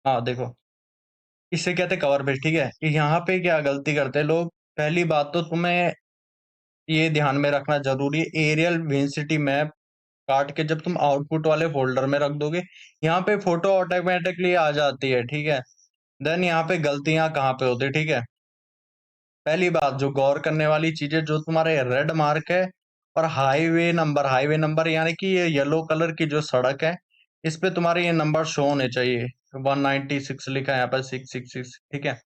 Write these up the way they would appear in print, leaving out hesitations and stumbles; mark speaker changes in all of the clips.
Speaker 1: हाँ, देखो, इसे कहते हैं कवर पेज, ठीक है? यहाँ पे क्या गलती करते हैं लोग, पहली बात तो तुम्हें ये ध्यान में रखना ज़रूरी है, एरियल वेलोसिटी मैप काट के जब तुम आउटपुट वाले फ़ोल्डर में रख दोगे, यहाँ पे फ़ोटो ऑटोमैटिकली आ जाती है, ठीक है? देन यहाँ पे गलतियाँ कहाँ पे होती है, ठीक है? पहली बात जो गौर करने वाली चीज़ है, जो तुम्हारे रेड मार्क है और हाईवे नंबर यानी कि ये येलो कलर की जो सड़क है, इस पे तुम्हारे ये नंबर शो होने चाहिए। 196 लिखा है यहाँ पर 666, ठीक है?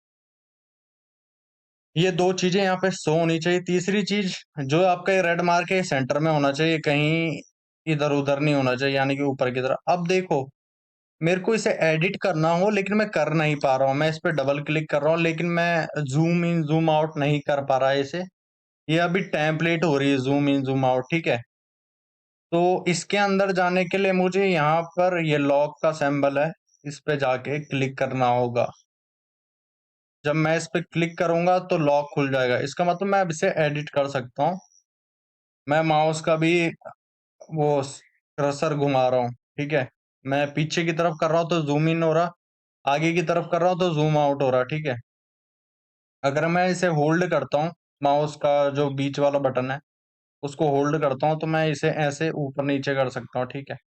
Speaker 1: ये 2 चीज़ें यहाँ पे शो होनी चाहिए। तीसरी चीज़, जो आपका ये रेड मार्क है, ये सेंटर में होना चाहिए, कहीं इधर-उधर नहीं होना चाहिए, यानी कि ऊपर की तरफ। अब देखो, मेरे को इसे एडिट करना हो, लेकिन मैं कर नहीं पा रहा हूँ। मैं इस पे डबल क्लिक कर रहा हूँ, लेकिन मैं ज़ूम इन, ज़ूम आउट नहीं कर पा रहा है इसे। ये अभी टेम्पलेट हो रही है ज़ूम इन, ज़ूम आउट, ठीक है? तो इसके अंदर जाने के लिए मुझे यहाँ पर ये लॉक का सिंबल है, इस पे जाके क्लिक करना होगा। जब मैं इस पे क्लिक करूँगा तो लॉक खुल जाएगा। इसका मतलब मैं अब इसे एडिट कर सकता हूँ। मैं माउस का भी वो कर्सर घुमा रहा हूँ, ठीक है? मैं पीछे की तरफ कर रहा हूँ तो ज़ूम इन हो रहा, आगे की तरफ कर रहा हूँ तो ज़ूम आउट हो रहा, ठीक है? अगर मैं इसे होल्ड करता हूँ, माउस का जो बीच वाला बटन है, उसको होल्ड करता हूँ तो मैं इसे ऐसे ऊपर-नीचे कर सकता हूँ, ठीक है?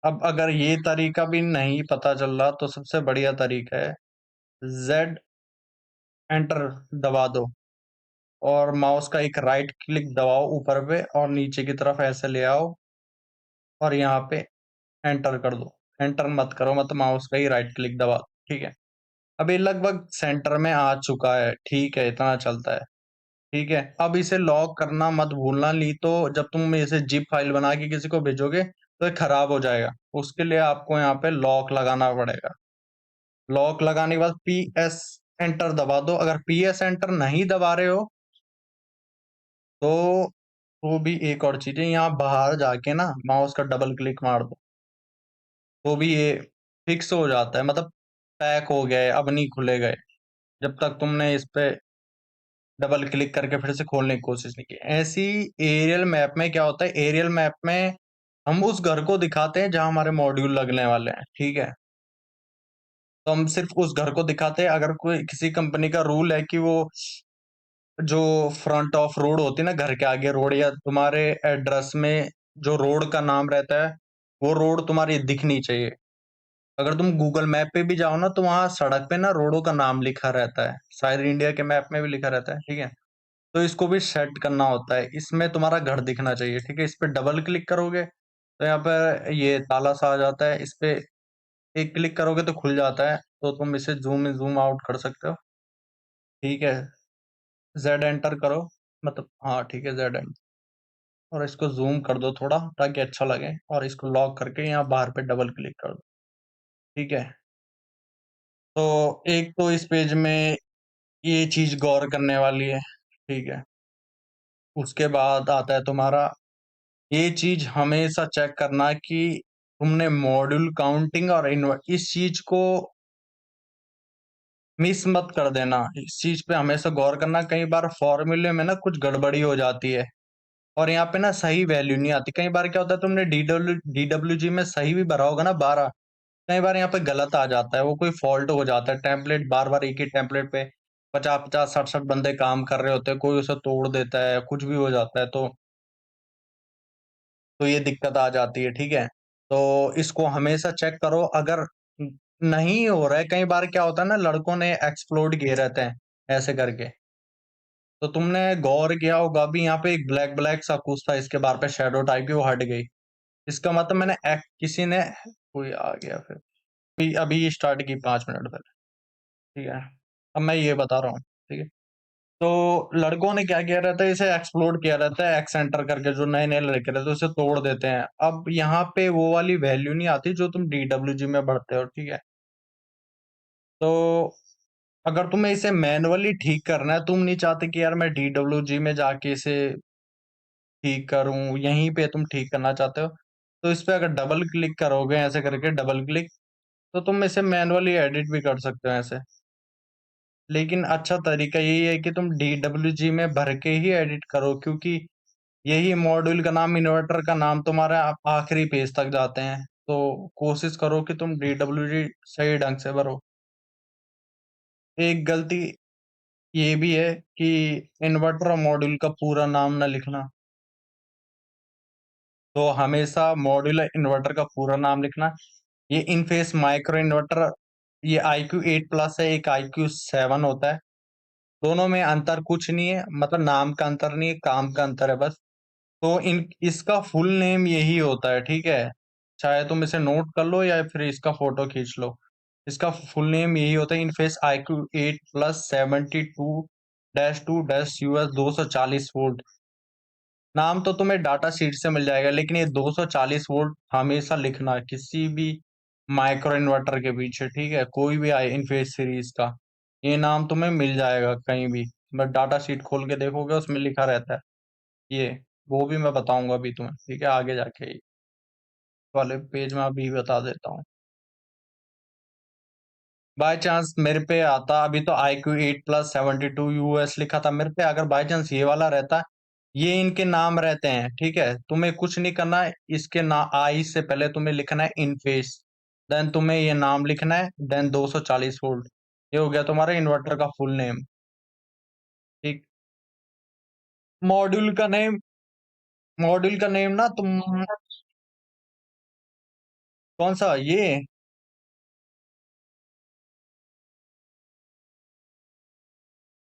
Speaker 1: अब अगर ये तरीका भी नहीं पता चल रहा तो सबसे बढ़िया तरीका है, ज़ेड एंटर दबा दो और माउस का एक राइट क्लिक दबाओ ऊपर पे और नीचे की तरफ ऐसे ले आओ और यहाँ पे एंटर कर दो। एंटर मत करो, मत माउस का ही राइट क्लिक दबा दो, ठीक है? अब ये लगभग सेंटर में आ चुका है, ठीक है, इतना चलता है, ठीक है? अब इसे लॉक करना मत भूलना, नहीं तो जब तुम इसे ज़िप फ़ाइल बना के किसी को भेजोगे, तो ये खराब हो जाएगा। उसके लिए आपको यहाँ पे लॉक लगाना पड़ेगा। लॉक लगाने के बाद पीएस एंटर दबा दो। अगर पीएस एंटर नहीं दबा रहे हो, तो भी एक और चीज़ है, यहाँ बाहर जाके ना माउस का डबल क्लिक मार दो, तो भी ये फिक्स हो जाता है, मतलब पैक हो गया है, अब नहीं खुलेगा ये, जब तक तुमने इस पे डबल क्लिक करके फिर से खोलने की कोशिश नहीं की। ऐसी एरियल मैप में क्या होता है, एरियल मैप में हम उस घर को दिखाते हैं जहाँ हमारे मॉड्यूल लगने वाले हैं, ठीक है? तो हम सिर्फ़ उस घर को दिखाते हैं, अगर कोई किसी कंपनी का रूल है कि वो जो फ्रंट ऑफ रोड होती है ना, घर के आगे रोड या तुम्हारे एड्रेस में जो रोड का नाम रहता है, वो रोड तुम्हारी दिखनी चाहिए। अगर तुम गूगल मैप पे भी जाओ ना, तो वहाँ सड़क पे ना रोडों का नाम लिखा रहता है। शायद इंडिया के मैप में भी लिखा रहता है, ठीक है? तो इसको भी सेट करना होता है। इसमें तुम्हारा घर दिखना चाहिए, ठीक है? इस पे डबल क्लिक करोगे, तो यहाँ पर ये ताला-सा आ जाता है। इस पे एक क्लिक करोगे तो खुल जाता है, तो तुम इसे ज़ूम इन, ज़ूम आउट कर सकते हो, ठीक है? ज़ेड एंटर करो, मतलब हाँ, ठीक है, ज़ेड एंटर और इसको ज़ूम कर दो थोड़ा ताकि अच्छा लगे और इसको लॉक करके यहाँ बाहर पे डबल क्लिक कर दो, ठीक है? तो एक तो इस पेज में ये चीज़ गौर करने वाली है, ठीक है? उसके बाद आता है तुम्हारा ये चीज़ हमेशा चेक करना कि तुमने मॉड्यूल काउंटिंग और इस चीज़ को मिस मत कर देना। इस चीज़ पे हमेशा गौर करना, कई बार फ़ॉर्मूले में ना कुछ गड़बड़ी हो जाती है और यहाँ पे ना सही वैल्यू नहीं आती। कई बार क्या होता है, तुमने डीडब्ल्यूजी में सही भी भरा होगा ना 12, कई बार यहाँ पे गलत आ जाता है, वो कोई फ़ॉल्ट हो जाता है। टेम्पलेट बार-बार एक ही टेम्पलेट पे 50-50, 60-60 बंदे काम कर रहे होते हैं, कोई उसे तोड़ देता है, कुछ भी हो जाता है, तो ये दिक्कत आ जाती है, ठीक है? तो इसको हमेशा चेक करो, अगर नहीं हो रहा है, कई बार क्या होता है ना, लड़कों ने एक्सप्लोड किए रहते हैं, ऐसे करके। तो तुमने गौर किया होगा, अभी यहाँ पे एक ब्लैक-ब्लैक सा कुछ था इसके बार पे, शैडो टाइप की, वो हट गई। इसका मतलब मैंने किसी ने कोई आ गया फिर। अभी अभी स्टार्ट की 5 मिनट पहले, ठीक है? अब मैं ये बता रहा हूँ, ठीक है? तो लड़कों ने क्या किया रहता है, इसे एक्सप्लोड किया रहता है, एक्स एंटर करके, जो नए-नए लड़के रहते हैं उसे तोड़ देते हैं। अब यहाँ पे वो वाली वैल्यू नहीं आती जो तुम डीडब्ल्यूजी में भरते हो, ठीक है? तो अगर तुम्हें इसे मैनुअली ठीक करना है, तुम नहीं चाहते कि यार मैं डीडब्ल्यूजी में जाके इसे ठीक करूँ, यहीं पे तुम ठीक करना चाहते हो, तो इस पे अगर डबल क्लिक करोगे ऐसे करके डबल क्लिक, तो तुम इसे मैनुअली एडिट भी कर सकते हो ऐसे। लेकिन अच्छा तरीका यही है कि तुम डीडब्ल्यूजी में भर के ही एडिट करो, क्योंकि यही मॉड्यूल का नाम, इन्वर्टर का नाम तुम्हारा आखिरी पेज तक जाते हैं। तो कोशिश करो कि तुम DWG सही ढंग से भरो। एक गलती ये भी है कि इन्वर्टर और मॉड्यूल का पूरा नाम ना लिखना। तो हमेशा मॉड्यूलर इन्वर्टर का पूरा नाम लिखना। ये इनफेस माइक्रो इन्वर्टर, ये IQ8 प्लस है, एक IQ7 होता है। दोनों में अंतर कुछ नहीं है, मतलब नाम का अंतर नहीं है, काम का अंतर है बस। तो इन इसका फुल नेम यही होता है, ठीक है? चाहे तुम इसे नोट कर लो या फिर इसका फोटो खींच लो। इसका फुल नेम यही होता है, इनफेस IQ8 प्लस 72-2-US 240 वोल्ट। नाम तो तुम्हें डाटा शीट से मिल जाएगा, लेकिन ये 240 वोल्ट हमेशा लिखना किसी भी माइक्रो इन्वर्टर के पीछे, ठीक है? कोई भी आए इनफेस सीरीज का, ये नाम तुम्हें मिल जाएगा कहीं भी। बस डाटा शीट खोल के देखोगे, उसमें लिखा रहता है ये। वो भी मैं बताऊंगा अभी तुम्हें, ठीक है? आगे जाके इस वाले पेज में अभी बता देता हूँ। बाय चांस मेरे पे आता, अभी तो IQ8 प्लस 72 US लिखा था मेरे पे, अगर बाय चांस ये वाला रहता, ये इनके नाम रहते हैं, ठीक है? तुम्हें कुछ नहीं करना है, इसके ना आई से पहले तुम्हें लिखना है इनफेस, देन तुम्हें ये नाम लिखना है, देन 240 वोल्ट। ये हो गया तुम्हारा इन्वर्टर का फुल नेम, ठीक। मॉड्यूल का नेम, मॉड्यूल का नेम ना तुम, कौन सा ये?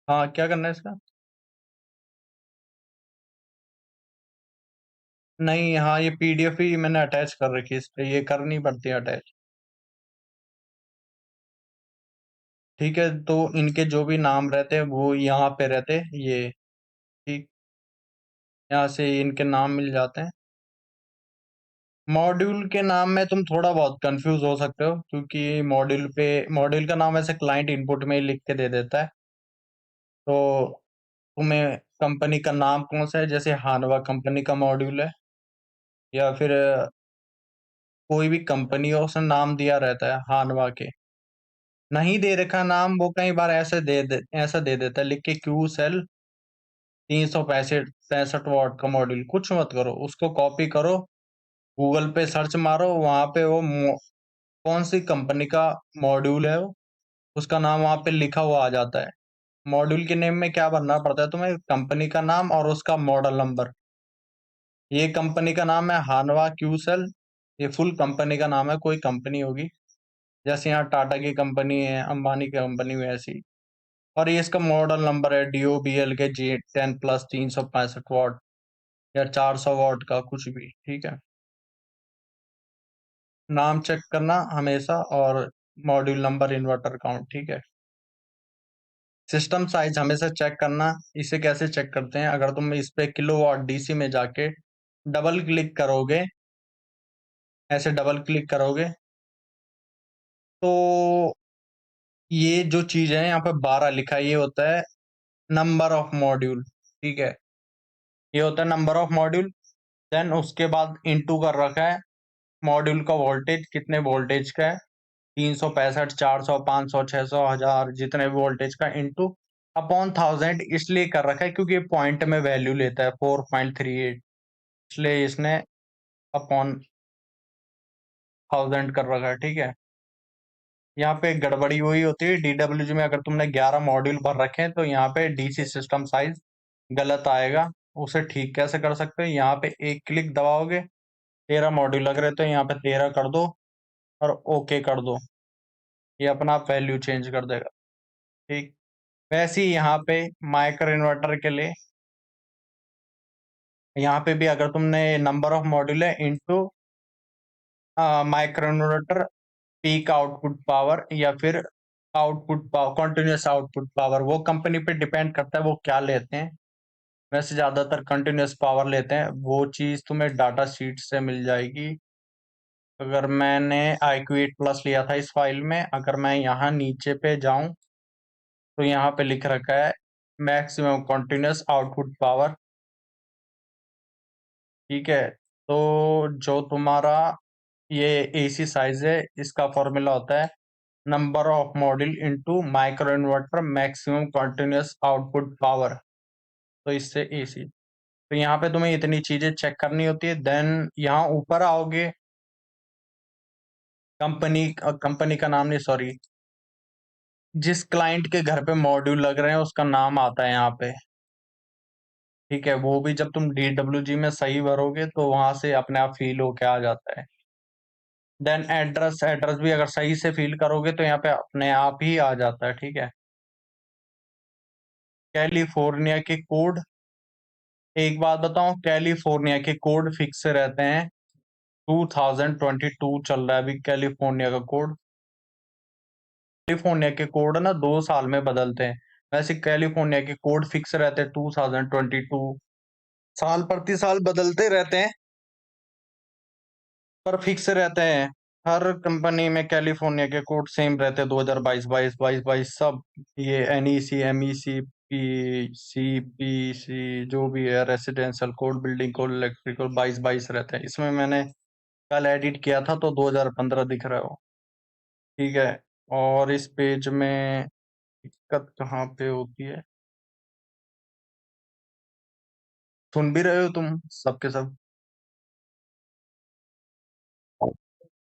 Speaker 1: हाँ, क्या करना है इसका? नहीं, हाँ, ये PDF ही मैंने अटैच कर रखी है इस पे, ये करनी पड़ती है अटैच। ठीक है, तो इनके जो भी नाम रहते हैं वो यहाँ पे रहते हैं ये, ठीक। यहाँ से इनके नाम मिल जाते हैं। मॉड्यूल के नाम में तुम थोड़ा बहुत कंफ्यूज हो सकते हो, क्योंकि मॉड्यूल का नाम ऐसे क्लाइंट इनपुट में ही लिख के दे देता है। तो तुम्हें कंपनी का नाम कौन सा है, जैसे हानवा कंपनी का मॉड्यूल है, या फिर कोई भी कंपनी हो, उसने नाम दिया रहता है हानवा के। नहीं दे रखा नाम, वो कई बार ऐसा दे देता है लिख के, Q-Cell 365 वाट का मॉड्यूल। कुछ मत करो, उसको कॉपी करो, गूगल पे सर्च मारो, वहां पे वो कौन सी कंपनी का मॉड्यूल है वो, उसका नाम वहां पे लिखा हुआ आ जाता है। मॉड्यूल के नेम में क्या भरना पड़ता है तुम्हें? कंपनी का नाम और उसका मॉडल नंबर। ये कंपनी का नाम है हानवा Q-Cell, ये फुल कंपनी का नाम है, कोई कंपनी होगी, जैसे यहाँ टाटा की कंपनी है, अंबानी की कंपनी है, ऐसी। और ये इसका मॉडल नंबर है DOBL के G10 प्लस 365 वाट, या 400 वाट का, कुछ भी, ठीक है? नाम चेक करना हमेशा, और मॉड्यूल नंबर, इन्वर्टर काउंट, ठीक है? सिस्टम साइज हमेशा चेक करना। इसे कैसे चेक करते हैं? अगर तुम इस पे किलोवाट DC में जाके डबल क्लिक करोगे, ऐसे डबल क्लिक करोगे, तो ये जो चीज है यहाँ पे 12 लिखा है, ये होता है नंबर ऑफ मॉड्यूल, ठीक है? ये होता है नंबर ऑफ मॉड्यूल। देन उसके बाद इंटू कर रखा है मॉड्यूल का वोल्टेज, कितने वोल्टेज का है, 365, 400, 500, 600, 1000, जितने भी वोल्टेज का, इंटू अपॉन 1000। इसलिए कर रखा है क्योंकि पॉइंट में वैल्यू लेता है 4.38, इसलिए इसने अपॉन 1000 कर रखा है, ठीक है? यहाँ पे गड़बड़ी वही होती है DWG में, अगर तुमने 11 मॉड्यूल भर रखे हैं तो यहाँ पे DC सिस्टम साइज गलत आएगा। उसे ठीक कैसे कर सकते हो? यहाँ पे एक क्लिक दबाओगे, 13 मॉड्यूल लग रहे तो यहाँ पे 13 कर दो, और ओके कर दो, ये अपना आप वैल्यू चेंज कर देगा, ठीक। वैसे ही यहाँ पे माइक्रो इन्वर्टर के लिए, यहाँ पे भी अगर तुमने नंबर ऑफ मॉड्यूल है into micro inverter peak output power, या फिर output power, continuous output power, वो कंपनी पे डिपेंड करता है वो क्या लेते हैं। वैसे ज्यादातर कंटिन्यूअस पावर लेते हैं, वो चीज तुम्हें डाटा शीट से मिल जाएगी। अगर मैंने IQ8 प्लस लिया था इस फाइल में, अगर मैं यहाँ नीचे पे जाऊं, तो यहाँ पे लिख रखा है मैक्सिमम कंटिन्यूअस आउटपुट पावर, ठीक है? तो जो तुम्हारा ये AC साइज है, इसका फॉर्मूला होता है number of module into micro inverter maximum continuous output power, तो इससे AC। तो यहाँ पे तुम्हें इतनी चीजें चेक करनी होती है। देन यहाँ ऊपर आओगे, कंपनी का नाम नहीं, सॉरी, जिस क्लाइंट के घर पे मॉड्यूल लग रहे हैं उसका नाम आता है यहाँ पे। ठीक है, वो भी जब तुम DWG में सही भरोगे तो वहां से अपने आप फिल होके आ जाता है। देन एड्रेस भी अगर सही से फिल करोगे तो यहाँ पे अपने आप ही आ जाता है। ठीक है, कैलिफोर्निया के कोड, एक बात बताऊं, कैलिफोर्निया के कोड फिक्स रहते हैं। 2022 चल रहा है अभी कैलिफोर्निया का कोड। कैलिफोर्निया के कोड ना 2 साल में बदलते हैं। वैसे कैलिफोर्निया के कोड फिक्स रहते हैं 2022। साल प्रति साल बदलते रहते हैं, पर फिक्स रहते हैं। हर कंपनी में कैलिफोर्निया के कोड सेम रहते हैं, 2022 22 22 22 सब। ये NEC MEC PCPC जो भी है, residential code, building code, electrical, 22 22 रहते हैं। इसमें मैंने कल एडिट किया था तो 2015 दिख रहा हो। ठीक है, और इस पेज में दिक्कत कहाँ पे होती है, सुन भी रहे हो तुम सबके सब?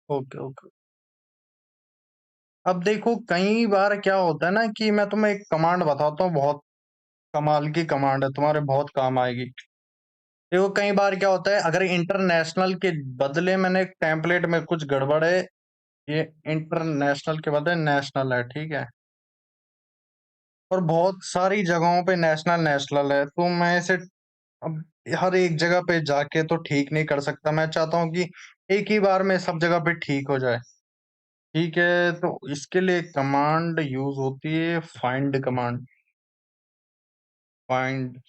Speaker 1: Okay okay. अब देखो, कई बार क्या होता है ना कि मैं तुम्हें एक कमांड बताता हूँ, बहुत कमाल की कमांड है, तुम्हारे बहुत काम आएगी। देखो, कई बार क्या होता है, अगर इंटरनेशनल के बदले मैंने टेम्पलेट में कुछ गड़बड़ है, ये इंटरनेशनल के बदले नेशनल है। ठीक है, और बहुत सारी जगहों पे नेशनल नेशनल है, तो मैं इसे अब हर एक जगह पे जाके तो ठीक नहीं कर सकता। मैं चाहता हूँ कि एक ही बार में सब जगह पे ठीक हो जाए। ठीक है, तो इसके लिए कमांड यूज होती है, फाइंड कमांड। फाइंड,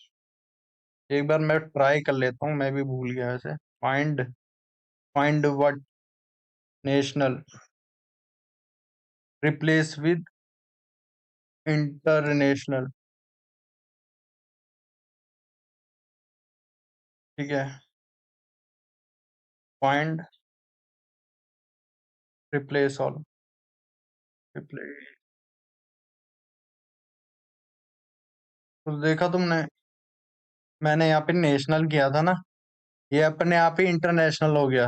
Speaker 1: एक बार मैं ट्राई कर लेता हूँ, मैं भी भूल गया वैसे। Find, find what, national, replace with international. ठीक है, फाइंड, रिप्लेस ऑल, रिप्लेस। तो देखा तुमने, मैंने यहाँ पे नेशनल किया था ना, ये अपने आप ही इंटरनेशनल हो गया।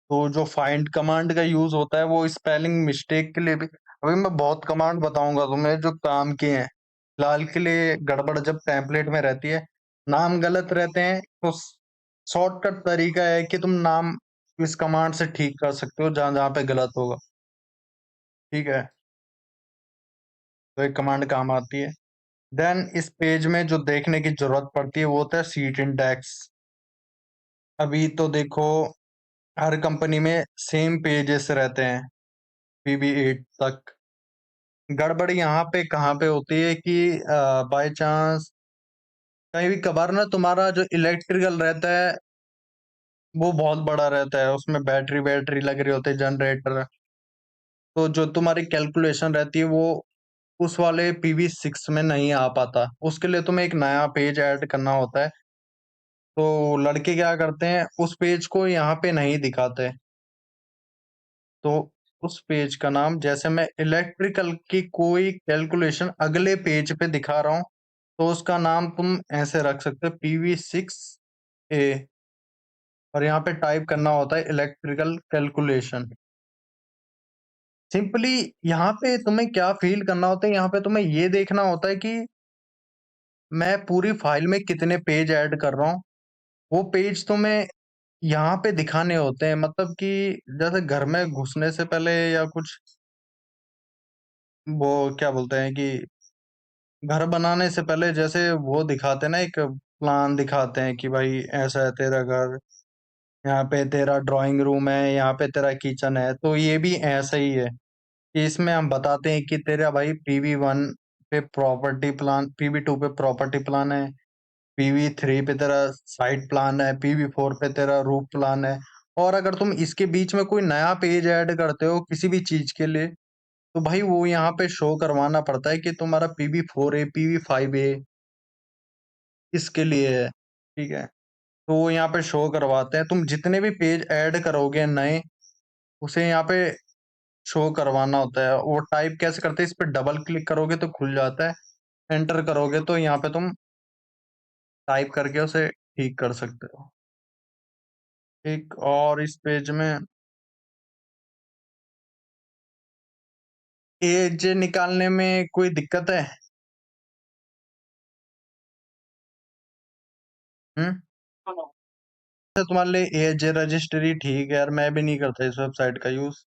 Speaker 1: तो जो फाइंड कमांड का यूज होता है वो स्पेलिंग मिस्टेक के लिए भी, अभी मैं बहुत कमांड बताऊंगा तुम्हें जो काम किए हैं। फिलहाल के लिए गड़बड़ जब टेम्पलेट में रहती है, नाम गलत रहते हैं, तो शॉर्टकट तरीका है कि तुम नाम इस कमांड से ठीक कर सकते हो जहां जहां पे गलत होगा। ठीक है, तो एक कमांड काम आती है। देन इस पेज में जो देखने की जरूरत पड़ती है वो होता है सीट इंडेक्स। अभी तो देखो, हर कंपनी में सेम पेजेस रहते हैं, PB8 तक। गड़बड़ यहाँ पे कहाँ पे होती है कि बाय चांस कहीं भी कभार ना तुम्हारा जो इलेक्ट्रिकल रहता है वो बहुत बड़ा रहता है, उसमें बैटरी बैटरी लग रही होती है, जनरेटर। तो जो तुम्हारी कैलकुलेशन रहती है वो उस वाले PB6 में नहीं आ पाता, उसके लिए तुम्हें एक नया पेज ऐड करना होता है। तो लड़के क्या करते हैं, उस पेज को यहाँ पे नहीं दिखाते। तो उस पेज का नाम, जैसे मैं इलेक्ट्रिकल की कोई कैलकुलेशन अगले पेज पे दिखा रहा हूँ, तो उसका नाम तुम ऐसे रख सकते हो, PV6A। और यहाँ पे टाइप करना होता है इलेक्ट्रिकल कैलकुलेशन। सिंपली यहाँ पे तुम्हें क्या फील करना होता है, यहाँ पे तुम्हें ये देखना होता है कि मैं पूरी फाइल में कितने पेज ऐड कर रहा हूँ। वो पेज तुम्हें यहाँ पे दिखाने होते हैं, मतलब कि जैसे घर में घुसने से पहले या कुछ, वो क्या बोलते हैं कि घर बनाने से पहले जैसे वो दिखाते हैं ना, एक प्लान दिखाते हैं कि भाई ऐसा है तेरा घर, यहाँ पे तेरा ड्राइंग रूम है, यहाँ पे तेरा किचन है। तो ये भी ऐसा ही है कि इसमें हम बताते हैं कि तेरा भाई PV1 पे प्रॉपर्टी प्लान, PV2 पे प्रॉपर्टी प्लान है, PV3 पे तेरा साइट प्लान है, PV4 पे तेरा रूफ प्लान है। और अगर तुम इसके बीच में कोई नया पेज ऐड करते हो किसी भी चीज के लिए, तो भाई वो यहाँ पे शो करवाना पड़ता है कि तुम्हारा PV4A, PV5A इसके लिए है। ठीक है, तो वो यहाँ पे शो करवाते हैं। तुम जितने भी पेज ऐड करोगे नए, उसे यहाँ पे शो करवाना होता है। वो टाइप कैसे करते हैं, इस पे डबल क्लिक करोगे तो खुल जाता है, एंटर करोगे तो यहाँ पे तुम टाइप करके उसे ठीक कर सकते हो। एक और इस पेज में एज निकालने में कोई दिक्कत है? हम्म। तो तुम्हारे लिए एज रजिस्ट्री ठीक है यार, मैं भी नहीं करता इस वेबसाइट का यूज।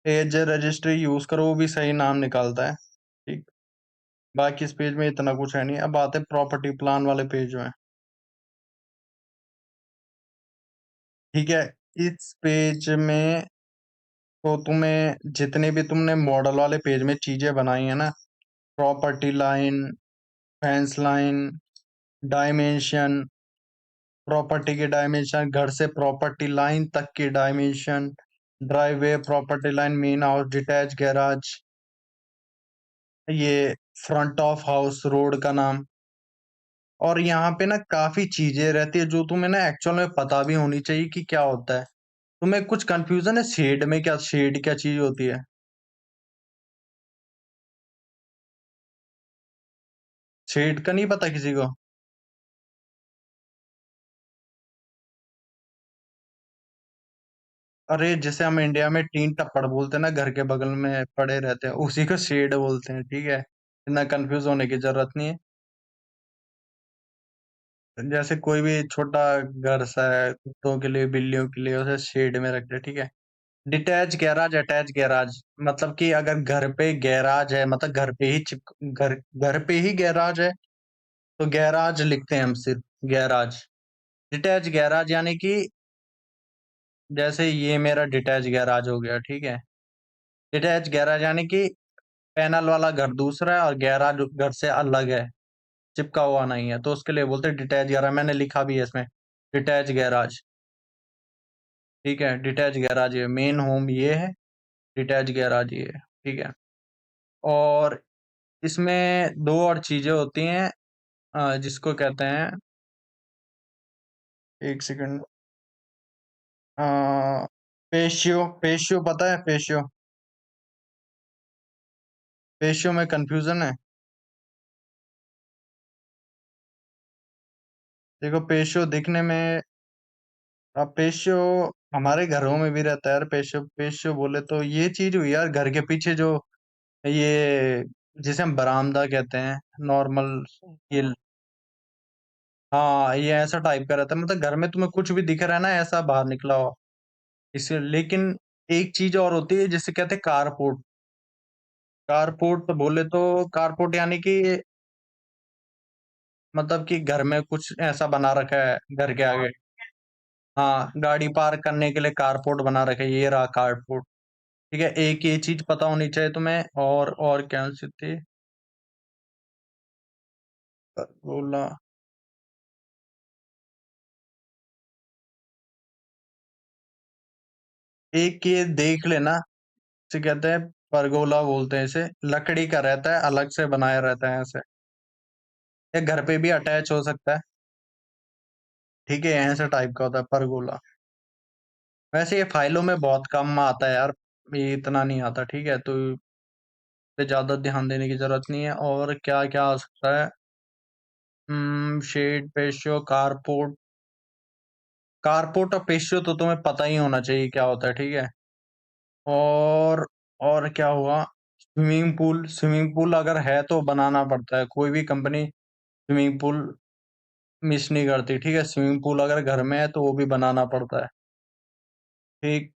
Speaker 1: एज रजिस्ट्री यूज करो, वो भी सही नाम निकालता है। ठीक। बाकी इस पेज में इतना कुछ है नहीं। अब आते प्रॉपर्टी प्लान वाले पेज में। ठीक है। इस पेज में तो तुम्हें जितने भी तुमने मॉडल वाले पेज में चीजें बनाई है ना, property line, fence line, dimension, property के डायमेंशन, घर से प्रॉपर्टी लाइन तक की dimension, driveway, property line, main house, detach garage, ये फ्रंट ऑफ हाउस, रोड का नाम। और यहाँ पे ना काफी चीजें रहती है जो तुम्हें ना एक्चुअल में पता भी होनी चाहिए कि क्या होता है। तुम्हें कुछ कंफ्यूजन है शेड में? क्या शेड क्या चीज होती है? शेड का नहीं पता किसी को? अरे जैसे हम इंडिया में टीन टप्पड़ बोलते हैं ना, घर के बगल में पड़े रहते हैं, उसी को शेड बोलते हैं। ठीक है, इतना कंफ्यूज होने की जरूरत नहीं है। जैसे कोई भी छोटा घर सा है, कुत्तों के लिए, बिल्लियों के लिए, उसे शेड में रखते हैं। ठीक है। डिटैच गैराज, अटैच गैराज, मतलब कि अगर घर पे गैराज है, मतलब घर पे ही घर घर पे ही गैराज है, तो गैराज लिखते हैं हम सिर्फ, गैराज। डिटैच गैराज यानी कि जैसे ये मेरा डिटैच गैराज हो गया। ठीक है। डिटैच गैराज यानी कि पैनल वाला घर दूसरा है और गैराज घर से अलग है, चिपका हुआ नहीं है, तो उसके लिए बोलते हैं डिटैच गैराज। मैंने लिखा भी है इसमें, डिटैच गैराज। ठीक है। डिटैच गैराज ये मेन होम ये है, डिटैच गैराज ये है। ठीक है। और इसमें दो और चीजें होती हैं, जिसको कहते हैं, एक सेकंड, पेशियो। पेशियो पता है? पेशियो, पेशियो में कंफ्यूजन है। देखो पेशियो दिखने में, अब पेशियो हमारे घरों में भी रहता है यार। पेशियो, पेशियो बोले तो ये चीज हुई यार, घर के पीछे जो ये, जिसे हम बरामदा कहते हैं, नॉर्मल ये। हाँ, ये ऐसा टाइप का रहता है, मतलब घर में तुम्हें कुछ भी दिख रहा है ना ऐसा बाहर निकला हो, इससे। लेकिन एक चीज और होती है जिसे कहते हैं कारपोर्ट। कारपोर्ट बोले तो, कारपोर्ट यानी कि मतलब कि घर में कुछ ऐसा बना रखा है घर के आगे। हाँ, गाड़ी पार्क करने के लिए कारपोर्ट बना रखा है, ये रहा कारपोर्ट। ठीक है। एक ये चीज पता होनी चाहिए तुम्हें। और क्या सी थी, बोला, एक ये देख लेना, इसे कहते हैं परगोला बोलते हैं इसे। लकड़ी का रहता है, अलग से बनाया रहता है ऐसे। ये घर पे भी अटैच हो सकता है। ठीक है, ऐसे टाइप का होता है परगोला। वैसे ये फाइलों में बहुत कम आता है यार, ये इतना नहीं आता। ठीक है, तो इस पे ज्यादा ध्यान देने की जरूरत नहीं है। और क्या क्या आ सकता है? Shed, patio, carport. कारपोर्ट और पेशियो तो तुम्हें पता ही होना चाहिए क्या होता है। ठीक है। और और क्या हुआ? Swimming pool. स्विमिंग पूल अगर है तो बनाना पड़ता है, कोई भी कंपनी स्विमिंग पूल मिस नहीं करती। ठीक है। स्विमिंग पूल अगर घर में है तो वो भी बनाना पड़ता है। ठीक।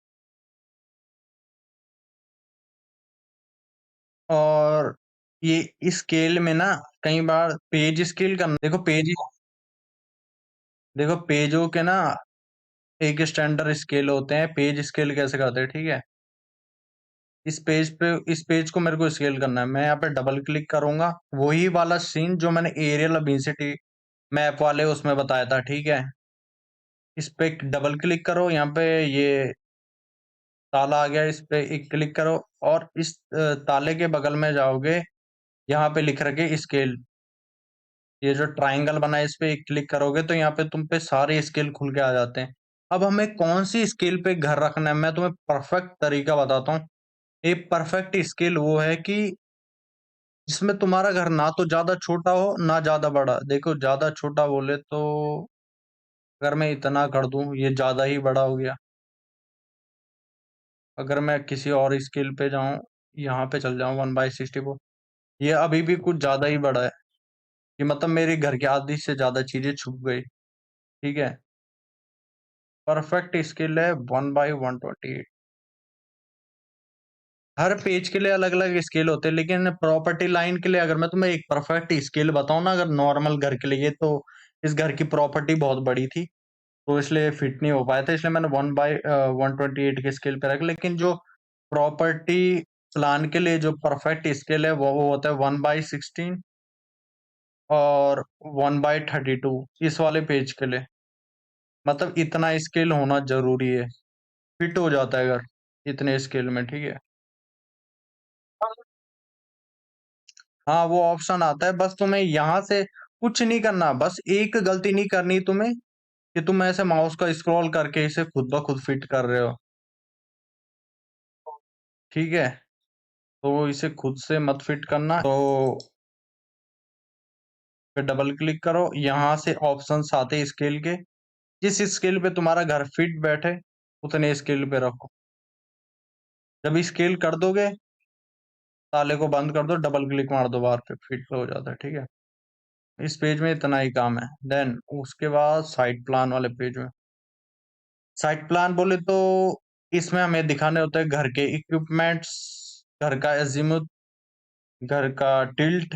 Speaker 1: और ये स्केल में ना, कई बार पेज स्केल करना, देखो पेजों के ना एक स्टैंडर्ड स्केल होते हैं। पेज स्केल कैसे करते हैं? ठीक है। इस पेज को मेरे को स्केल करना है, मैं यहाँ पे डबल क्लिक करूंगा, वही वाला सीन जो मैंने एरियल ओबेसिटी मैप वाले उसमें बताया था। ठीक है। इस पे डबल क्लिक करो, यहाँ पे ये ताला आ गया, इस पे एक क्लिक करो, और इस ताले के बगल में जाओगे, यहाँ पे लिख रखे स्केल, ये जो ट्रायंगल बना है इस पे एक क्लिक करोगे तो यहाँ पे तुम पे सारे स्केल खुल के आ जाते हैं। अब हमें कौन सी स्केल पे घर रखना है, मैं तुम्हें परफेक्ट तरीका बताता हूँ। एक परफेक्ट स्केल वो है कि जिसमें तुम्हारा घर ना तो ज्यादा छोटा हो ना ज्यादा बड़ा। देखो ज्यादा छोटा बोले तो, अगर मैं इतना कर दूं ये ज्यादा ही बड़ा हो गया। अगर मैं किसी और स्केल पे जाऊं, यहाँ पे चल जाऊँ 1/64। ये अभी भी कुछ ज़्यादा ही बड़ा है, कि मतलब मेरे घर की आधी से ज़्यादा चीज़ें छुप गई, ठीक है? परफेक्ट स्केल है 1/128। हर पेज के लिए अलग-अलग स्केल होते हैं, लेकिन प्रॉपर्टी लाइन के लिए अगर मैं तुम्हें एक परफेक्ट स्केल बताऊँ ना, अगर नॉर्मल घर के लिए, तो इस घर की प्रॉपर्टी बहुत बड़ी थी, तो इसलिए फिट नहीं हो पाया था, इसलिए मैंने 1/128 के स्केल पे रखा। लेकिन जो प्रॉपर्टी प्लान के लिए जो परफेक्ट स्केल है, वो होता है 1/16 और 1/32 इस वाले पेज के लिए। मतलब इतना स्केल होना ज़रूरी है, फिट हो जाता है घर, इतने स्केल में, ठीक है? हाँ, वो ऑप्शन आता है, बस तुम्हें यहाँ से कुछ नहीं करना, बस एक गलती नहीं करनी तुम्हें, कि तुम ऐसे माउस का स्क्रॉल करके इसे खुद ब खुद फिट कर रहे हो, ठीक है? तो इसे खुद से मत फिट करना, तो पे डबल क्लिक करो, यहाँ से ऑप्शंस आते हैं स्केल के, जिस स्केल पे तुम्हारा घर फिट बैठे, उतने स्केल पे रखो। जब स्केल कर दोगे, ताले को बंद कर दो, डबल क्लिक मार दो बाहर पे, फिट हो जाता है, ठीक है? इस पेज में इतना ही काम है। देन उसके बाद साइट प्लान वाले पेज में, साइट प्लान बोले तो इसमें हमें दिखाने होते हैं घर के इक्विपमेंट्स, घर का एजीमुथ, घर का टिल्ट,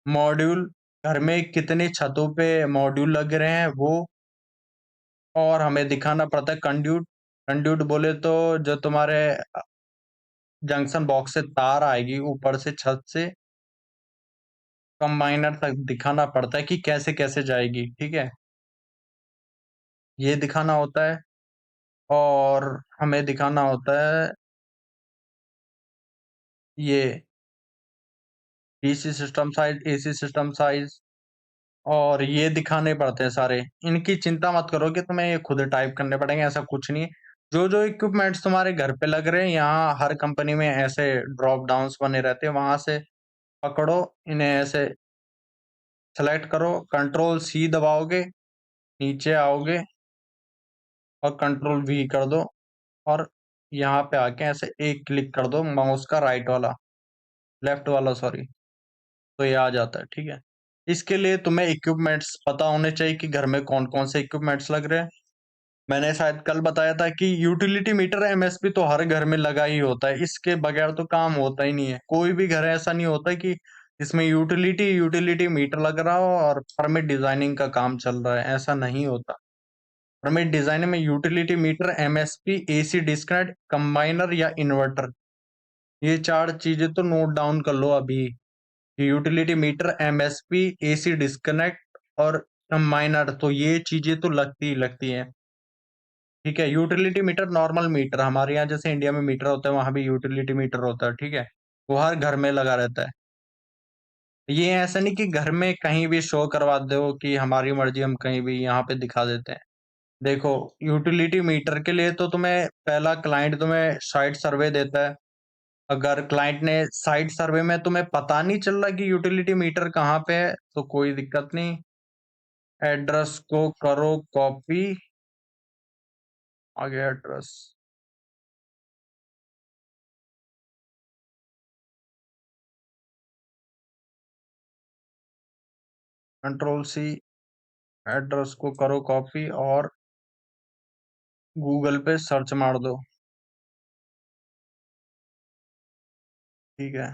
Speaker 1: मॉड्यूल, घर में कितनी छतों पे मॉड्यूल लग रहे हैं वो, और हमें दिखाना पड़ता है कंड्यूट। कंड्यूट बोले तो जो तुम्हारे जंक्शन बॉक्स से तार आएगी ऊपर से, छत से कंबाइनर तक दिखाना पड़ता है कि कैसे-कैसे जाएगी, ठीक है? ये दिखाना होता है, और हमें दिखाना होता है ये DC system size, AC system size, और ये दिखाने पड़ते हैं सारे। इनकी चिंता मत करो कि तुम्हें ये खुद टाइप करने पड़ेंगे, ऐसा कुछ नहीं है। जो-जो इक्विपमेंट्स तुम्हारे घर पे लग रहे हैं, यहाँ हर कंपनी में ऐसे ड्रॉप डाउन्स बने रहते हैं, वहाँ से पकड़ो, इन्हें ऐसे सेलेक्ट करो, कंट्रोल सी दबाओगे, नीचे आओगे और कंट्रोल वी कर दो, और यहाँ पे आके ऐसे एक क्लिक कर दो माउस का राइट वाला, लेफ्ट वाला सॉरी, तो ये आ जाता है, ठीक है? इसके लिए तुम्हें इक्विपमेंट्स पता होने चाहिए कि घर में कौन-कौन से इक्विपमेंट्स लग रहे हैं। मैंने शायद कल बताया था कि यूटिलिटी मीटर एमएसपी तो हर घर में लगा ही होता है, इसके बगैर तो काम होता ही नहीं है। कोई भी घर ऐसा नहीं होता कि इसमें यूटिलिटी मीटर लग रहा हो और परमिट डिजाइनिंग का काम चल रहा है, ऐसा नहीं होता। परमिट डिजाइनिंग में utility meter, MSP, AC disconnect, combiner या इन्वर्टर, ये 4 चीजें तो नोट डाउन कर लो अभी। Utility meter, MSP, AC disconnect और कंबाइनर, तो ये चीजें तो लगती ही लगती हैं। ठीक है, यूटिलिटी मीटर नॉर्मल मीटर, हमारे यहाँ जैसे इंडिया में मीटर होता है, वहाँ भी यूटिलिटी मीटर होता है, ठीक है? वो हर घर में लगा रहता है। ये ऐसा नहीं कि घर में कहीं भी शो करवा दो कि हमारी मर्ज़ी, हम कहीं भी यहाँ पे दिखा देते हैं। देखो, यूटिलिटी मीटर के लिए तो तुम्हें पहला क्लाइंट तुम्हें साइट सर्वे देता है। अगर क्लाइंट ने साइट सर्वे में तुम्हें पता नहीं चल रहा कि यूटिलिटी मीटर कहाँ पे है, तो कोई दिक्कत नहीं। एड्रेस को करो कॉपी, आ गया एड्रेस। कंट्रोल सी, एड्रेस को करो कॉपी और गूगल पे सर्च मार दो, ठीक है?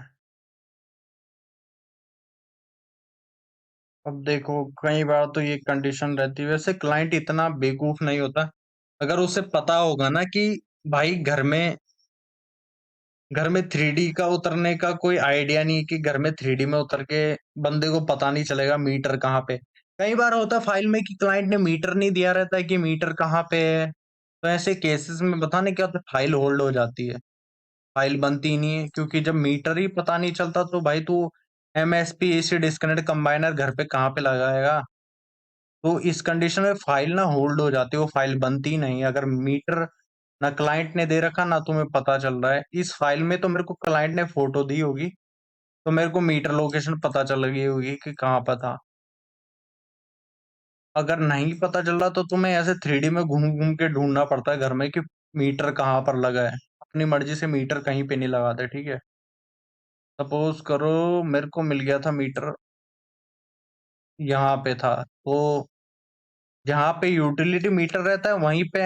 Speaker 1: अब देखो, कई बार तो ये कंडीशन रहती है, वैसे क्लाइंट इतना बेवकूफ नहीं होता। अगर उसे पता होगा ना कि भाई घर में 3D का उतरने का कोई आइडिया नहीं है, कि घर में 3D में उतर के बंदे को पता नहीं चलेगा मीटर कहाँ पे। कई बार होता है फाइल में कि क्लाइंट ने मीटर नहीं दिया रहता है कि मीटर कहाँ पे है। तो ऐसे केसेस में पता नहीं क्या होता है, फाइल होल्ड हो जाती है। फाइल बनती ही नहीं है, क्योंकि जब मीटर ही पता नहीं चलता तो भाई तू एमएसपी, एसी डिस्कनेक्ट, कंबाइनर घर पे कहाँ पे लगाएगा? तो इस कंडीशन में फाइल ना होल्ड हो जाती है, वो फाइल बनती ही नहीं है। अगर मीटर ना क्लाइंट ने दे रखा, ना तुम्हें पता चल रहा है। इस फाइल में तो मेरे को क्लाइंट ने फोटो दी होगी, तो मेरे को मीटर लोकेशन पता चल गई होगी कि कहाँ पर था। अगर नहीं पता चल रहा तो तुम्हें ऐसे 3D में घूम-घूम के ढूँढना पड़ता है घर में कि मीटर कहाँ पर लगा है। अपनी मर्जी से मीटर कहीं पे नहीं लगाते, ठीक है। सपोज करो मेरे को मिल गया था मीटर, यहाँ पे था, तो जहाँ पे यूटिलिटी मीटर रहता है वहीं पे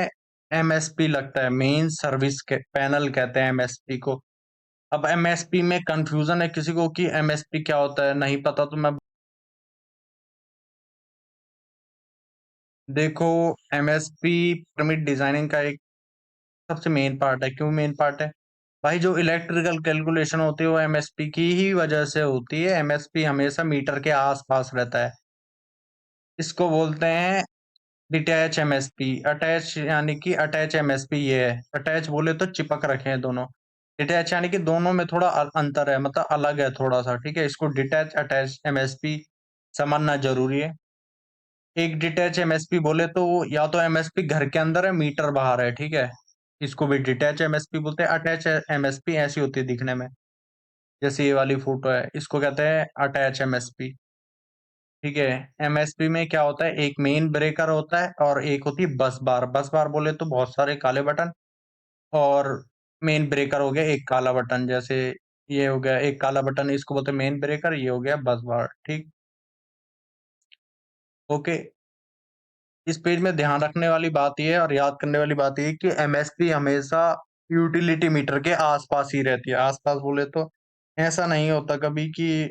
Speaker 1: एमएसपी लगता है, मेन सर्विस के पैनल कहते हैं एमएसपी को। अब एमएसपी में कंफ्यूजन है किसी को कि एमएसपी क्या होता है, नहीं पता तो मैं देखो, एमएसपी पिरामिड डिजाइनिंग का एक सबसे मेन पार्ट है। क्यों मेन पार्ट है? भाई जो इलेक्ट्रिकल कैलकुलेशन होती है वो एमएसपी की ही वजह से होती है। एमएसपी हमेशा मीटर के आसपास रहता है। इसको बोलते हैं डिटैच एमएसपी। अटैच यानी कि अटैच एमएसपी ये है। अटैच बोले तो चिपक रखे हैं दोनों। डिटैच यानी कि दोनों में थोड़ा अंतर है, मतलब अलग है थोड़ा सा, ठीक है। इसको डिटैच अटैच एमएसपी समझना जरूरी है। एक डिटैच एमएसपी बोले तो वो या तो एमएसपी घर के अंदर है, मीटर बाहर है, ठीक है। इसको भी डिटैच एमएसपी बोलते हैं। अटैच एमएसपी ऐसी होती है दिखने में, जैसे ये वाली फोटो है, इसको कहते हैं अटैच एमएसपी, ठीक है। एमएसपी में क्या होता है, एक मेन ब्रेकर होता है और एक होती है बस बार। बस बार बोले तो बहुत सारे काले बटन, और मेन ब्रेकर हो गया एक काला बटन। जैसे ये हो गया एक काला बटन, इसको बोलते हैं मेन ब्रेकर, ये हो गया बस बार, ठीक। ओके। इस पेज में ध्यान रखने वाली बात यह है और याद करने वाली बात यह है कि एमएसपी हमेशा यूटिलिटी मीटर के आसपास ही रहती है। आसपास बोले तो ऐसा नहीं होता कभी कि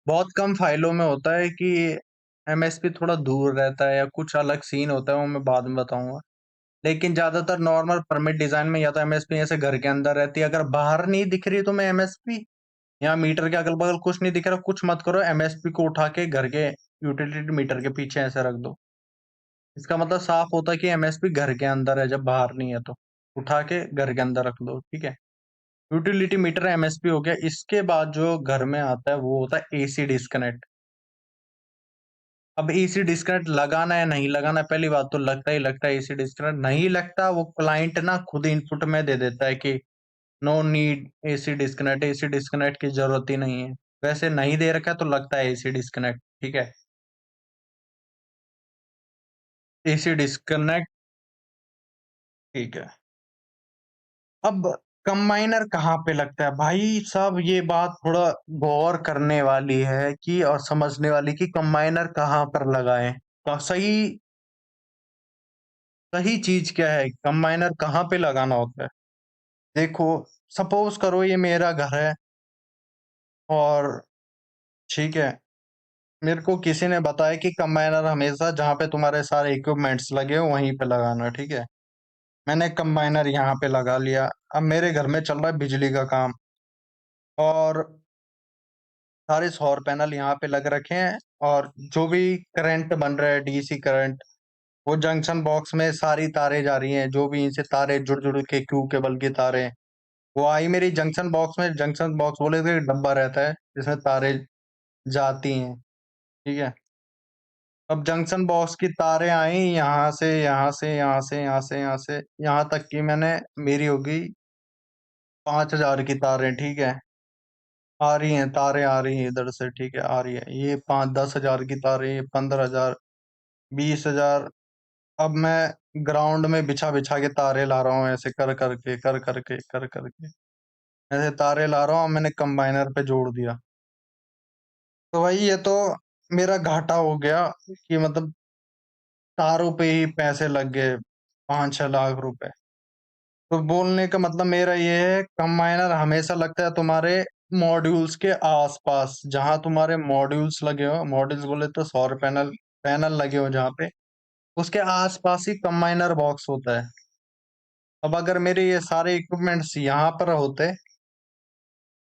Speaker 1: बहुत कम फाइलों में होता है कि एमएसपी थोड़ा दूर रहता है या कुछ अलग सीन होता है, वो मैं बाद में बताऊंगा। लेकिन ज्यादातर नॉर्मल परमिट डिजाइन में या तो एमएसपी ऐसे घर के अंदर रहती है। अगर बाहर नहीं दिख रही तो मैं एमएसपी यहाँ मीटर के अगल बगल कुछ नहीं दिख रहा, कुछ मत करो, एमएसपी को उठा के घर के यूटिलिटी मीटर के पीछे ऐसे रख दो। इसका मतलब साफ होता है कि एमएसपी घर के अंदर है, जब बाहर नहीं है तो उठा के घर के अंदर रख दो, ठीक है। यूटिलिटी मीटर एमएसपी हो गया। इसके बाद जो घर में आता है वो होता है एसी डिस्कनेक्ट। अब एसी डिस्कनेक्ट लगाना है नहीं लगाना है, पहली बात तो लगता ही लगता है एसी डिस्कनेक्ट। नहीं लगता वो क्लाइंट ना खुद इनपुट में दे देता है कि no need AC disconnect, AC disconnect की जरूरत ही नहीं है। वैसे नहीं दे रखा है तो लगता है एसी डिस्कनेक्ट, ठीक है। एसी डिस्कनेक्ट, ठीक है। अब कंबाइनर कहाँ पे लगता है भाई साहब, ये बात थोड़ा गौर करने वाली है कि और समझने वाली कि कंबाइनर कहाँ पर लगाएं। तो सही सही चीज क्या है, कंबाइनर कहाँ पे लगाना होता है। देखो, सपोज करो ये मेरा घर है और ठीक है, मेरे को किसी ने बताया कि कंबाइनर हमेशा जहाँ पे तुम्हारे सारे इक्विपमेंट्स लगे हो वहीं पे लगाना, ठीक है। मैंने कंबाइनर यहाँ पे लगा लिया। अब मेरे घर में चल रहा है बिजली का काम और सारे सौर पैनल यहाँ पे लग रखे हैं, और जो भी करंट बन रहा है डीसी करंट, वो जंक्शन बॉक्स में सारी तारें जा रही हैं। जो भी इनसे तारें जुड़ जुड़ के क्यू केबल की तारें वो आई मेरी जंक्शन बॉक्स में। जंक्शन बॉक्स बोले तो एक डब्बा रहता है जिसमें तारें जाती हैं, ठीक है। अब जंक्शन बॉक्स की तारें आई यहाँ से यहाँ से यहाँ से यहाँ से यहाँ से यहाँ तक की मैंने मेरी होगी 5,000 की तारें, ठीक है। आ रही हैं तारें, आ रही हैं इधर से, ठीक है, आ रही है ये 5-10 हजार की तारें, ये 15,000, 20,000। अब मैं ग्राउंड में बिछा बिछा के तारे ला रहा हूँ, ऐसे कर करके कर करके कर करके ऐसे तारे ला रहा हूँ। मैंने कंबाइनर पे जोड़ दिया तो भाई ये तो मेरा घाटा हो गया कि मतलब तारों पे ही पैसे लग गए, 5-6 लाख रुपए। तो बोलने का मतलब मेरा ये है, कंबाइनर हमेशा लगता है तुम्हारे मॉड्यूल्स के आसपास, जहां तुम्हारे मॉड्यूल्स लगे हो। मॉड्यूल्स बोले तो सौर पैनल पैनल लगे हो जहाँ पे, उसके आसपास ही कंबाइनर बॉक्स होता है। अब अगर मेरे ये सारे इक्विपमेंट्स यहाँ पर होते,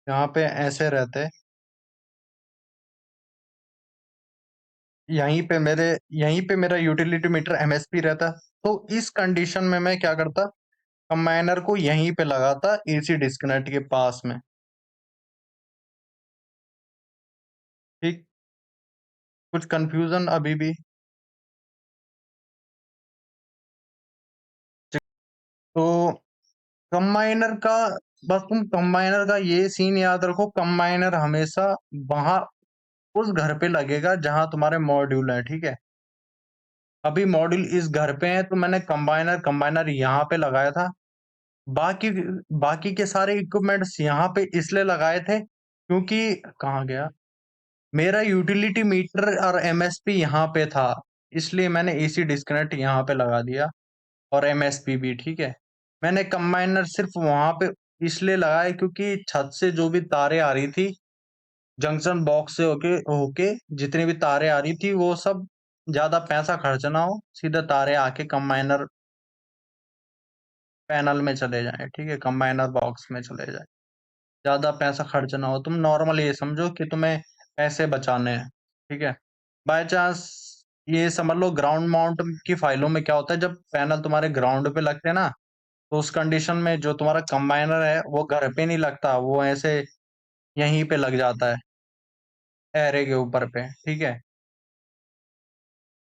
Speaker 1: यहाँ पे ऐसे रहते, यहीं पे मेरा यूटिलिटी मीटर एमएसपी रहता, तो इस कंडीशन में मैं क्या करता, कंबाइनर को यहीं पे लगाता एसी डिस्कनेक्ट के पास में, ठीक। कुछ कंफ्यूजन अभी भी? तो कंबाइनर का बस तुम कंबाइनर का ये सीन याद रखो, कंबाइनर हमेशा वहां उस घर पे लगेगा जहां तुम्हारे मॉड्यूल है, ठीक है। अभी मॉड्यूल इस घर पे है तो मैंने कंबाइनर यहाँ पे लगाया था। बाकी बाकी के सारे इक्विपमेंट्स यहाँ पे इसलिए लगाए थे क्योंकि कहाँ गया? मेरा यूटिलिटी मीटर और एमएसपी यहाँ पे था, इसलिए मैंने एसी डिस्कनेक्ट यहाँ पे लगा दिया और एमएसपी भी, ठीक है? मैंने कंबाइनर सिर्फ़ वहाँ पे इसलिए लगाया क्योंकि छत से जो भी तारें आ रही थी, जंक्शन बॉक्स से होके होके जितनी भी तारें आ रही थी, वो सब ज़्यादा पैसा खर्च ना हो, सीधा तारें आके कंबाइनर पैनल में चले जाएँ, ठीक है? कंबाइनर बॉक्स में चले जाएँ। ज़्यादा पैसा खर्च ना हो, तुम नॉर्मल ये समझो कि तुम्हें पैसे बचाने हैं, ठीक है? बाय चांस ये समझ लो ग्राउंड माउंट की फाइलों में क्या होता है, जब पैनल तुम्हारे ग्राउंड पे लगते हैं ना, तो उस कंडीशन में जो तुम्हारा कंबाइनर है, वो घर पे नहीं लगता, वो ऐसे यहीं पे लग जाता है, एरे के ऊपर पे, ठीक है?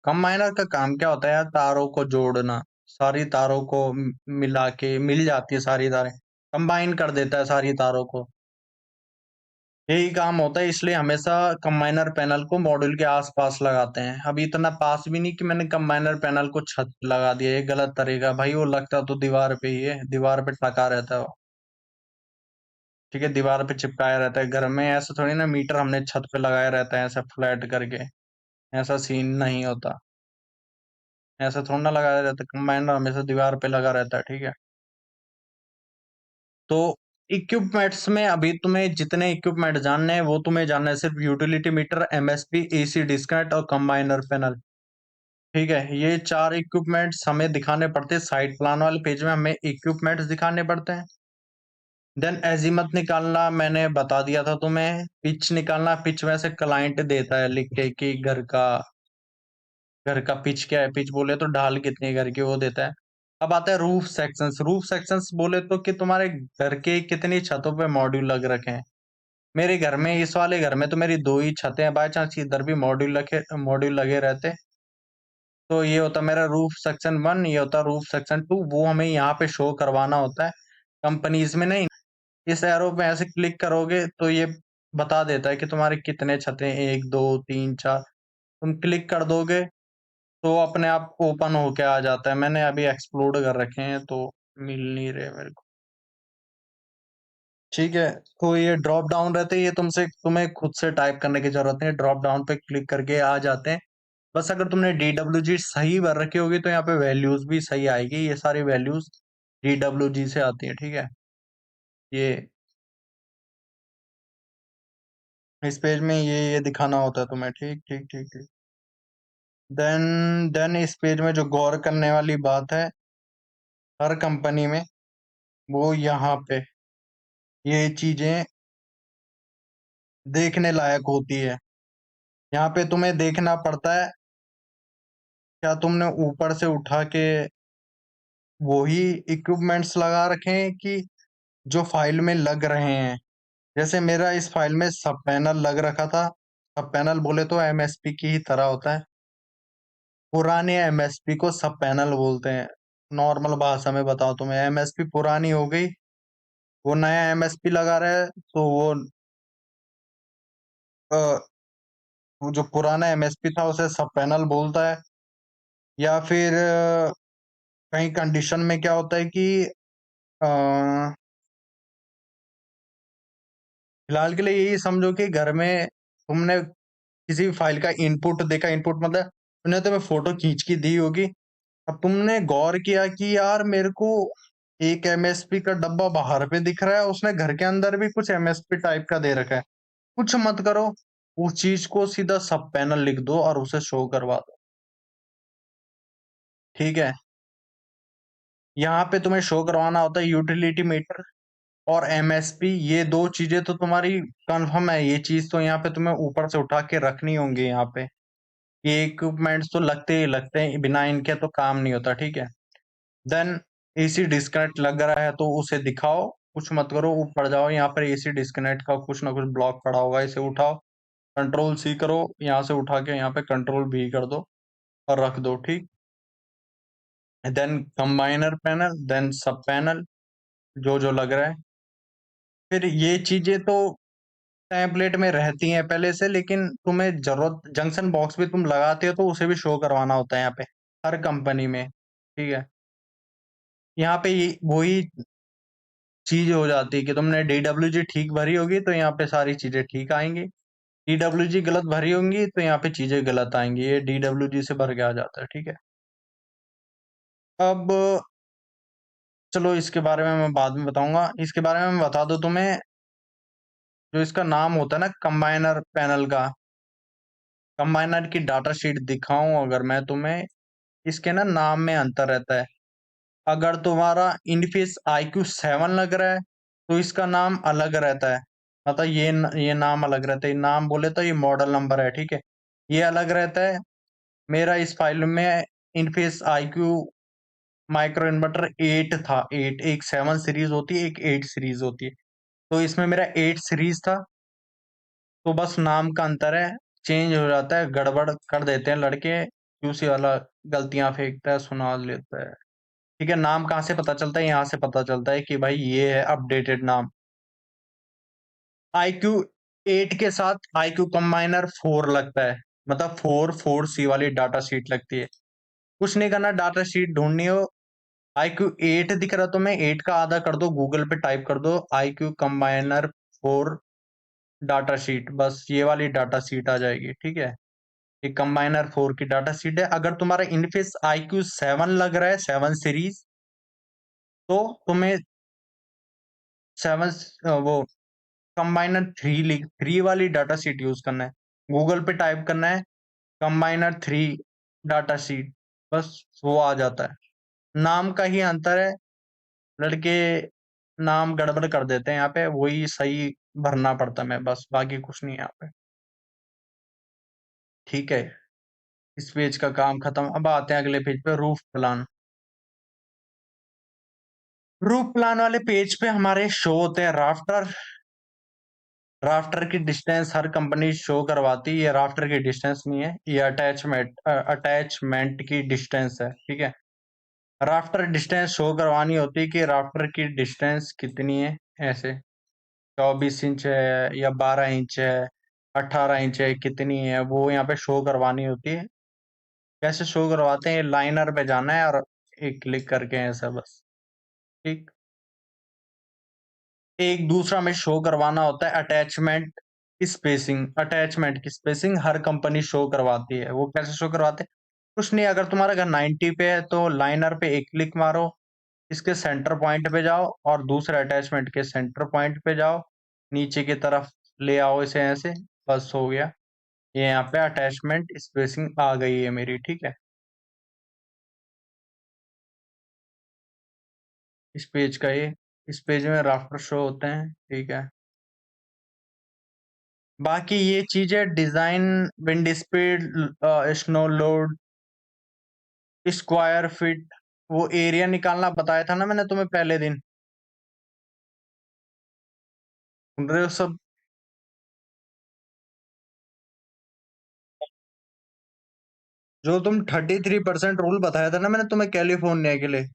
Speaker 1: कंबाइनर का काम क्या होता है यार, तारों को जोड़ना, सारी तारों को मिला के मिल जाती है सारी तारें, कंबाइन कर देता है सारी तारों को। यही काम होता है, इसलिए हमेशा कंबाइनर पैनल को मॉड्यूल के आस-पास लगाते हैं। अभी इतना पास भी नहीं कि मैंने कंबाइनर पैनल को छत पे लगा दिया, ये गलत तरीका भाई, वो लगता तो दीवार पे ही है, दीवार पे टका रहता है वो। ठीक है, दीवार पे चिपकाया रहता है। घर में ऐसा थोड़ी ना मीटर हमने छत पे लगाया रहता है ऐसा फ्लैट करके, ऐसा सीन नहीं होता। ऐसा थोड़ी ना लगाया रहता है, कंबाइनर हमेशा दीवार पे लगा रहता है, ठीक है? तो इक्विपमेंट्स में अभी तुम्हें जितने इक्विपमेंट जानने हैं, वो तुम्हें जानना है सिर्फ utility meter, MSP, AC disconnect और कंबाइनर पैनल। ठीक है, ये 4 इक्विपमेंट्स हमें दिखाने पड़ते हैं, साइड प्लान वाले पेज में हमें इक्विपमेंट्स दिखाने पड़ते हैं। देन अज़ीमुथ निकालना मैंने बता दिया था तुम्हें, पिच निकालना, पिच वैसे क्लाइंट देता है लिख के कि घर का पिच क्या है, पिच बोले तो ढाल कितनी है घर की वो देता है। अब आता है रूफ सेक्शंस बोले तो कि तुम्हारे घर के कितनी छतों पे मॉड्यूल लग रखे हैं। मेरे घर में इस वाले घर में तो मेरी 2 ही छतें हैं, बाय चांस इधर भी मॉड्यूल लगे रहते तो ये होता मेरा रूफ सेक्शन 1, ये होता रूफ सेक्शन 2, वो हमें यहाँ पे शो करवाना होता है, कंपनीज़ में नहीं। इस एरो पे ऐसे क्लिक करोगे तो ये बता देता है कि तुम्हारे कितने छतें 1, 2, 3, 4 तुम क्लिक कर दोगे तो अपने आप ओपन होके आ जाता है। मैंने अभी एक्सप्लोड कर रखे हैं तो मिल नहीं रहे मेरे को। ठीक है, तो ये ड्रॉप डाउन रहते हैं, ये तुम्हें खुद से टाइप करने की ज़रूरत नहीं है, ड्रॉप डाउन पे क्लिक करके आ जाते हैं। बस अगर तुमने डीडब्ल्यूजी सही भर रखी होगी तो यहाँ पे वैल्यूज़ भी सही आएगी, ये सारी वैल्यूज़ डीडब्ल्यूजी से आती हैं, ठीक है? ये इस पेज में ये दिखाना होता है तुम्हें, ठीक, ठीक, ठीक, ठीक। देन इस पेज में जो गौर करने वाली बात है, हर कंपनी में, वो यहाँ पे ये चीज़ें देखने लायक होती है। यहाँ पे तुम्हें देखना पड़ता है, क्या तुमने ऊपर से उठा के वही इक्विपमेंट्स लगा रखे हैं कि जो फाइल में लग रहे हैं। जैसे मेरा इस फाइल में सब पैनल लग रखा था। सब पैनल बोले तो एमएसपी की ही तरह होता है। पुराने एमएसपी को सब पैनल बोलते हैं। नॉर्मल भाषा में बताओ तुम्हें, एमएसपी पुरानी हो गई, वो नया एमएसपी लगा रहा है तो अ, वो जो पुराना एमएसपी था उसे सब पैनल बोलता है। या फिर कहीं कंडीशन में क्या होता है कि अ, फिलहाल के लिए यही समझो कि घर में तुमने किसी भी फाइल का इनपुट देखा, इनपुट मतलब उन्हें तुम्हें फोटो खींच के दी होगी। अब तुमने गौर किया कि यार मेरे को एक एमएसपी का डब्बा बाहर पे दिख रहा है, उसने घर के अंदर भी कुछ एमएसपी टाइप का दे रखा है। कुछ मत करो, उस चीज को सीधा सब पैनल लिख दो और उसे शो करवा दो। ठीक है, यहाँ पे तुम्हें शो करवाना होता है यूटिलिटी मीटर और एमएसपी, ये दो चीजें तो तुम्हारी कंफर्म है, ये चीज तो यहाँ पे तुम्हें ऊपर से उठा के रखनी होंगी यहाँ पे। ये इक्विपमेंट्स तो लगते ही लगते हैं, बिना इनके तो काम नहीं होता, ठीक है? देन एसी डिस्कनेक्ट लग रहा है तो उसे दिखाओ, कुछ मत करो, ऊपर जाओ, यहाँ पर एसी डिस्कनेक्ट का कुछ ना कुछ ब्लॉक पड़ा होगा, इसे उठाओ, कंट्रोल सी करो, यहाँ से उठा के यहाँ पे कंट्रोल भी कर दो और रख दो, ठीक। देन कंबाइनर पैनल, देन सब पैनल, जो जो लग रहा है। फिर ये चीजें तो टेम्पलेट में रहती हैं पहले से, लेकिन तुम्हें जरूरत जंक्शन बॉक्स भी तुम लगाते हो तो उसे भी शो करवाना होता है यहाँ पे। हर कंपनी में, ठीक है? यहाँ पे ये वही चीज़ हो जाती है कि तुमने डीडब्ल्यूजी ठीक भरी होगी तो यहाँ पे सारी चीज़ें ठीक आएँगी। डीडब्ल्यूजी गलत भरी होंगी तो यहाँ पे चीज़ें गलत आएँगी। ये डीडब्ल्यूजी से भर के आ जाता है, ठीक है? अब चलो इसके बारे में मैं बाद में बताऊँगा। इसके बारे में मैं बता दूँ तुम्हें, जो इसका नाम होता है ना कंबाइनर पैनल का, कंबाइनर की डाटा शीट दिखाऊँ अगर मैं तुम्हें, इसके ना नाम में अंतर रहता है। अगर तुम्हारा इनफिस आईक्यू 7 लग रहा है, तो इसका नाम अलग रहता है। मतलब ये नाम अलग रहता है। नाम बोले तो ये मॉडल नंबर है, ठीक है? ये अलग रहता है। मेरा इस फाइल में इनफिस आईक्यू माइक्रो इन्वर्टर 8 था। 8 एक 7 सीरीज होती है, एक 8 सीरीज होती है। तो इसमें मेरा 8 सीरीज था, तो बस नाम का अंतर है, चेंज हो जाता है, गड़बड़ कर देते हैं लड़के, क्यूसी वाला गलतियां फेंकता है, सुना लेता है। ठीक है, नाम कहाँ से पता चलता है? यहाँ से पता चलता है कि भाई ये है अपडेटेड नाम। आईक्यू 8 के साथ आईक्यू कंबाइनर 4 लगता है, मतलब 4 सी वाली डाटा शीट लगती है। कुछ नहीं करना, डाटा शीट ढूंढनी हो, आईक्यू 8 दिख रहा तो मैं 8 का आधा कर दो, गूगल पे टाइप कर दो आईक्यू कंबाइनर 4 डाटा शीट, बस ये वाली डाटा शीट आ जाएगी, ठीक है? ये कंबाइनर 4 की डाटा शीट है। अगर तुम्हारा इनफिस आईक्यू 7 लग रहा है, 7 सीरीज, तो तुम्हें 7 वो कंबाइनर 3 वाली डाटा शीट यूज करना है। गूगल पे टाइप करना है कंबाइनर 3 डाटा शीट, बस वो आ जाता है। नाम का ही अंतर है, लड़के नाम गड़बड़ कर देते हैं यहाँ पे, वही सही भरना पड़ता है मैं, बस बाकी कुछ नहीं है यहाँ पे। ठीक है, इस पेज का काम खत्म। अब आते हैं अगले पेज पे, रूफ प्लान। रूफ प्लान वाले पेज पे हमारे शो होते हैं राफ्टर। राफ्टर की डिस्टेंस हर कंपनी शो करवाती है, ये राफ्टर की डिस्टेंस नहीं है, ये अटैचमेंट की डिस्टेंस है, ठीक है? राफ्टर डिस्टेंस शो करवानी होती है कि राफ्टर की डिस्टेंस कितनी है, ऐसे 24 इंच है या 12 इंच है, 18 इंच है, कितनी है वो यहाँ पे शो करवानी होती है। कैसे शो करवाते हैं? लाइनर पे जाना है और एक क्लिक करके ऐसा, बस। ठीक। एक दूसरा में शो करवाना होता है अटैचमेंट स्पेसिंग। अटैचमेंट की स्पेसिंग हर कंपनी शो करवाती है। वो कैसे शो करवाते हैं? कुछ नहीं, अगर तुम्हारा घर 90 पे है तो लाइनर पे एक क्लिक मारो, इसके सेंटर पॉइंट पे जाओ और दूसरे अटैचमेंट के सेंटर पॉइंट पे जाओ, नीचे की तरफ ले आओ इसे ऐसे, बस हो गया। ये यहाँ पे अटैचमेंट स्पेसिंग आ गई है मेरी, ठीक है? इस पेज का ये, इस पेज में राफ्टर शो होते हैं, ठीक है? बाकी ये चीजें design, wind speed, snow load, square feet, वो एरिया निकालना बताया था ना मैंने तुम्हें पहले दिन। सुन रहे हो सब? जो तुम 33% रूल बताया था ना मैंने तुम्हें कैलिफोर्निया के लिए,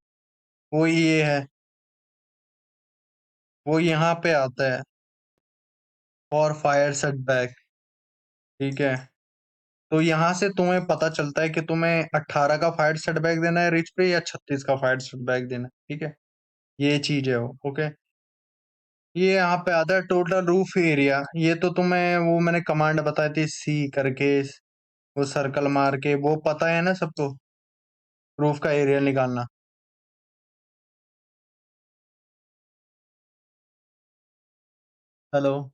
Speaker 1: वो ये है, वो यहाँ पे आता है, फॉर फायर सेटबैक, ठीक है? तो यहाँ से तुम्हें पता चलता है कि तुम्हें 18 का फायर सेटबैक देना है रिच पे या 36 का फायर सेटबैक देना है, ठीक है? ये चीज है वो, ओके? ये यहाँ पे आता है टोटल रूफ एरिया। ये तो तुम्हें वो मैंने कमांड बताई थी, सी करके, वो सर्कल मार के, वो पता है ना सबको, रूफ का एरिया निकालना। हेलो?